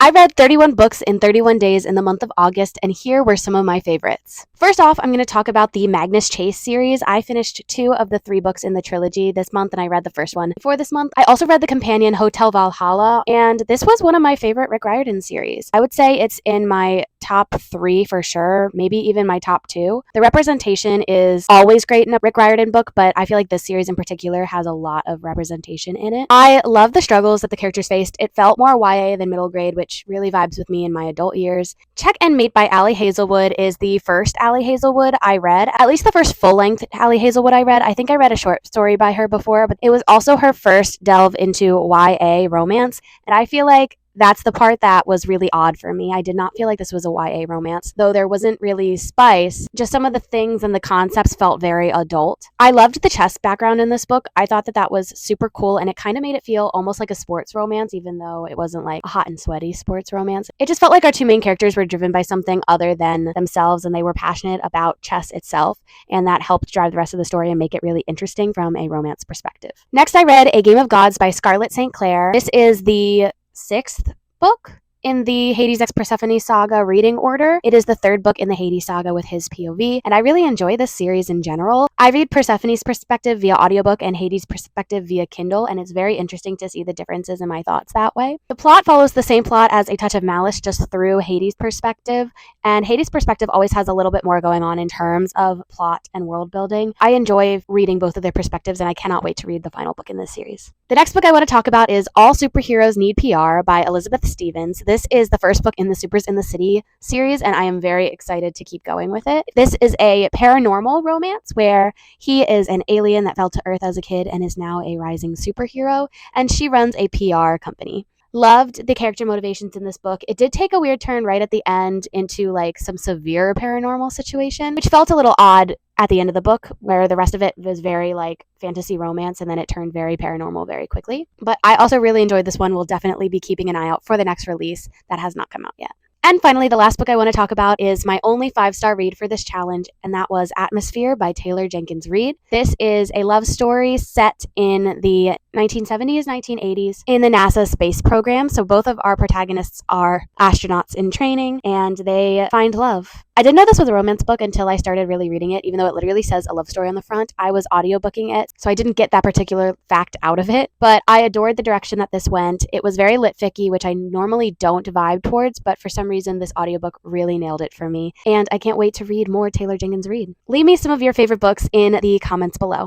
I read 31 books in 31 days in the month of August, and here were some of my favorites. First off, I'm going to talk about the Magnus Chase series. I finished 2 of the 3 books in the trilogy this month, and I read the first one before this month. I also read the companion Hotel Valhalla, and this was one of my favorite Rick Riordan series. I would say it's in my top 3 for sure, maybe even my top 2. The representation is always great in a Rick Riordan book, but I feel like this series in particular has a lot of representation in it. I love the struggles that the characters faced. It felt more YA than middle grade, which really vibes with me in my adult years. Check and Mate by Allie Hazelwood is the first Allie Hazelwood I read, at least the first full-length Allie Hazelwood I read. I think I read a short story by her before, but it was also her first delve into YA romance, and I feel like that's the part that was really odd for me. I did not feel like this was a YA romance, though there wasn't really spice. Just some of the things and the concepts felt very adult. I loved the chess background in this book. I thought that that was super cool, and it kind of made it feel almost like a sports romance, even though it wasn't like a hot and sweaty sports romance. It just felt like our 2 main characters were driven by something other than themselves, and they were passionate about chess itself, and that helped drive the rest of the story and make it really interesting from a romance perspective. Next, I read A Game of Gods by Scarlett St. Clair. This is the 6th book in the Hades x Persephone saga reading order. It is the 3rd book in the Hades saga with his POV, and I really enjoy this series in general. I read Persephone's perspective via audiobook and Hades' perspective via Kindle, and it's very interesting to see the differences in my thoughts that way. The plot follows the same plot as A Touch of Malice, just through Hades' perspective, and Hades' perspective always has a little bit more going on in terms of plot and world building. I enjoy reading both of their perspectives, and I cannot wait to read the final book in this series. The next book I want to talk about is All Superheroes Need PR by Elizabeth Stevens. This is the first book in the Supers in the City series, and I am very excited to keep going with it. This is a paranormal romance where he is an alien that fell to Earth as a kid and is now a rising superhero, and she runs a PR company. Loved the character motivations in this book. It did take a weird turn right at the end into like some severe paranormal situation, which felt a little odd at the end of the book, where the rest of it was very like fantasy romance, and then it turned very paranormal very quickly. But I also really enjoyed this one. We'll definitely be keeping an eye out for the next release that has not come out yet. And finally, the last book I want to talk about is my only 5-star read for this challenge, and that was Atmosphere by Taylor Jenkins Reid. This is a love story set in the 1970s, 1980s in the NASA space program. So both of our protagonists are astronauts in training, and they find love. I didn't know this was a romance book until I started really reading it, even though it literally says a love story on the front. I was audiobooking it, so I didn't get that particular fact out of it, but I adored the direction that this went. It was very lit-ficky, which I normally don't vibe towards, but for some reason this audiobook really nailed it for me, and I can't wait to read more Taylor Jenkins Reid. Leave me some of your favorite books in the comments below.